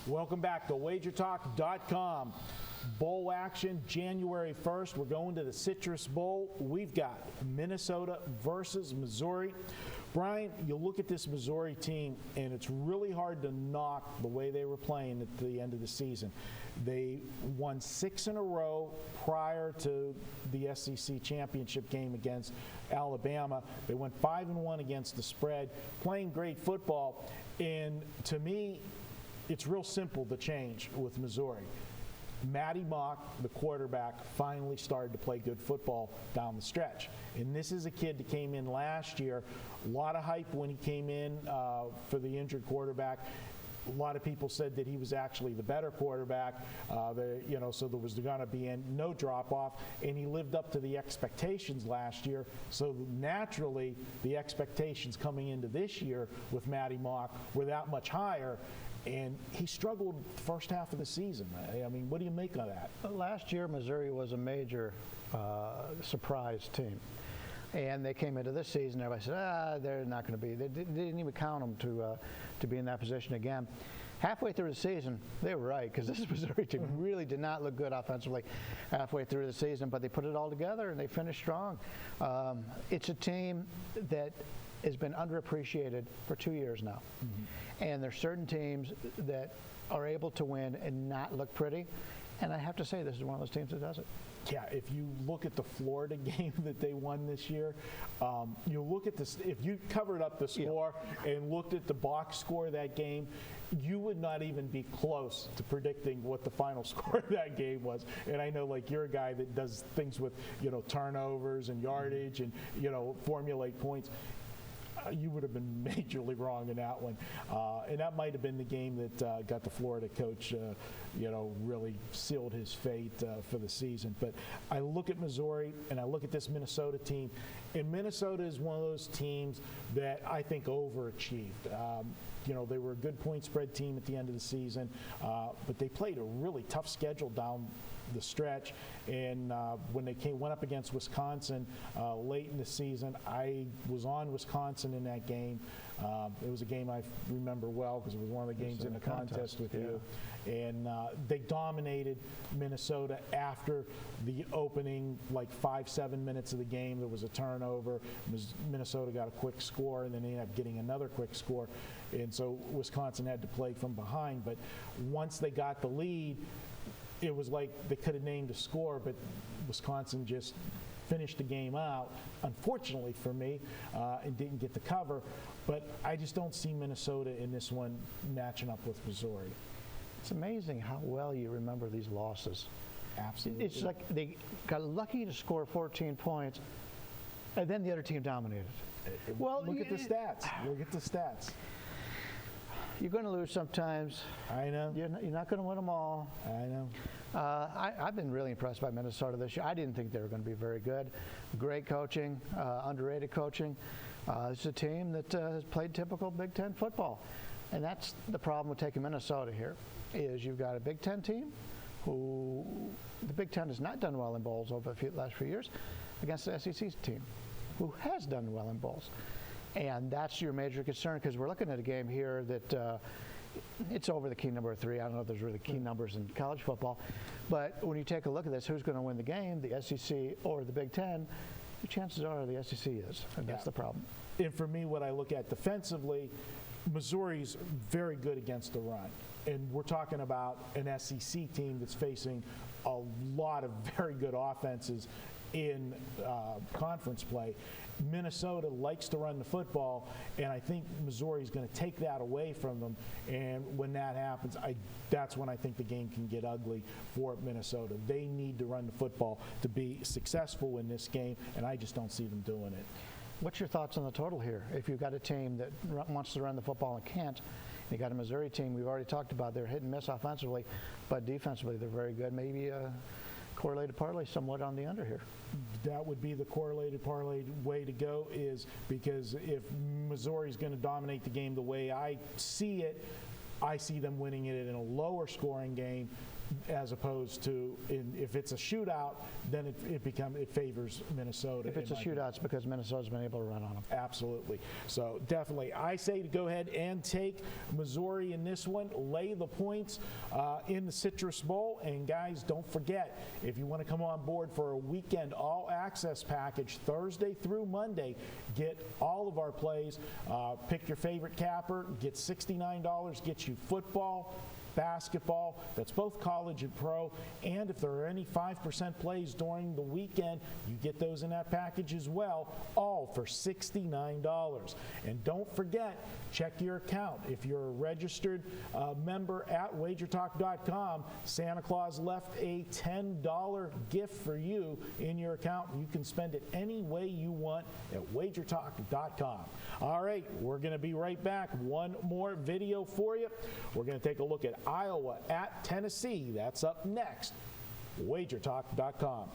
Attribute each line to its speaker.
Speaker 1: Welcome back to WagerTalk.com. Bowl action January 1st. We're going to the Citrus Bowl. We've got Minnesota versus Missouri. Bryan, you look at this Missouri team, and it's really hard to knock the way they were playing at the end of the season. They won 6 in a row prior to the SEC championship game against Alabama. They went 5-1 against the spread, playing great football. And to me, it's real simple, the change with Missouri. Matty Mock, the quarterback, finally started to play good football down the stretch. And this is a kid that came in last year. A lot of hype when he came in for the injured quarterback. A lot of people said that he was actually the better quarterback, so there was going to be no drop-off, and he lived up to the expectations last year. So naturally, the expectations coming into this year with Matty Mock were that much higher. And he struggled the first half of the season. I mean, what do you make of that?
Speaker 2: Last year, Missouri was a major surprise team. And they came into this season, everybody said, they're not going to be. They didn't even count them to be in that position again. Halfway through the season, they were right, because this Missouri team really did not look good offensively halfway through the season, but they put it all together and they finished strong. It's a team that has been underappreciated for 2 years now. Mm-hmm. And there's certain teams that are able to win and not look pretty. And I have to say, this is one of those teams that does it.
Speaker 1: Yeah, if you look at the Florida game that they won this year, you look at this, if you covered up the score and looked at the box score of that game, you would not even be close to predicting what the final score of that game was. And I know, like, you're a guy that does things with, turnovers and yardage and, formulate points. You would have been majorly wrong in that one. And that might have been the game that got the Florida coach, really sealed his fate for the season. But I look at Missouri and I look at this Minnesota team, and Minnesota is one of those teams that I think overachieved. They were a good point spread team at the end of the season, but they played a really tough schedule down the stretch, and when they went up against Wisconsin late in the season, I was on Wisconsin in that game. It was a game I remember well because it was one of the games in the contest with you. And they dominated Minnesota after the opening, 5-7 minutes of the game. There was a turnover. Minnesota got a quick score, and then they ended up getting another quick score. And so Wisconsin had to play from behind. But once they got the lead, it was like they could have named a score, but Wisconsin just finished the game out, unfortunately for me, and didn't get the cover. But I just don't see Minnesota in this one matching up with Missouri.
Speaker 2: It's amazing how well you remember these losses.
Speaker 1: Absolutely.
Speaker 2: It's like they got lucky to score 14 points, and then the other team dominated.
Speaker 1: Well, look at the stats. Look at the stats.
Speaker 2: You're going to lose sometimes.
Speaker 1: I know.
Speaker 2: You're not going to win them all.
Speaker 1: I know.
Speaker 2: I've been really impressed by Minnesota this year. I didn't think they were going to be very good. Great coaching, underrated coaching. It's a team that has played typical Big Ten football. And that's the problem with taking Minnesota here, is you've got a Big Ten team who the Big Ten has not done well in bowls over the last few years against the SEC team who has done well in bowls. And that's your major concern, because we're looking at a game here that it's over the key number of 3. I don't know if there's really key numbers in college football. But when you take a look at this, who's going to win the game, the SEC or the Big Ten? The chances are the SEC is, and that's the problem.
Speaker 1: And for me, what I look at defensively, Missouri's very good against the run. And we're talking about an SEC team that's facing a lot of very good offenses in conference play. Minnesota likes to run the football, and I think Missouri's going to take that away from them. And when that happens, that's when I think the game can get ugly for Minnesota. They need to run the football to be successful in this game, and I just don't see them doing it.
Speaker 2: What's your thoughts on the total here? If you've got a team that wants to run the football and can't, you got a Missouri team we've already talked about. They're hit and miss offensively, but defensively they're very good. Maybe correlated parlay somewhat on the under here.
Speaker 1: That would be the correlated parlay way to go, is because if Missouri's going to dominate the game the way I see it, I see them winning it in a lower scoring game, as opposed to if it's a shootout, then it favors Minnesota.
Speaker 2: If it's a shootout, it's because Minnesota's been able to run on them.
Speaker 1: Absolutely. So definitely, I say to go ahead and take Missouri in this one, lay the points in the Citrus Bowl. And guys, don't forget, if you want to come on board for a weekend all-access package, Thursday through Monday, get all of our plays. Pick your favorite capper, get $69, get you football, basketball, that's both college and pro, and if there are any 5% plays during the weekend, you get those in that package as well, all for $69. And don't forget, check your account. If you're a registered member at wagertalk.com, Santa Claus left a $10 gift for you in your account. You can spend it any way you want at wagertalk.com. All right, we're going to be right back. One more video for you. We're going to take a look at Iowa at Tennessee. That's up next. wagertalk.com.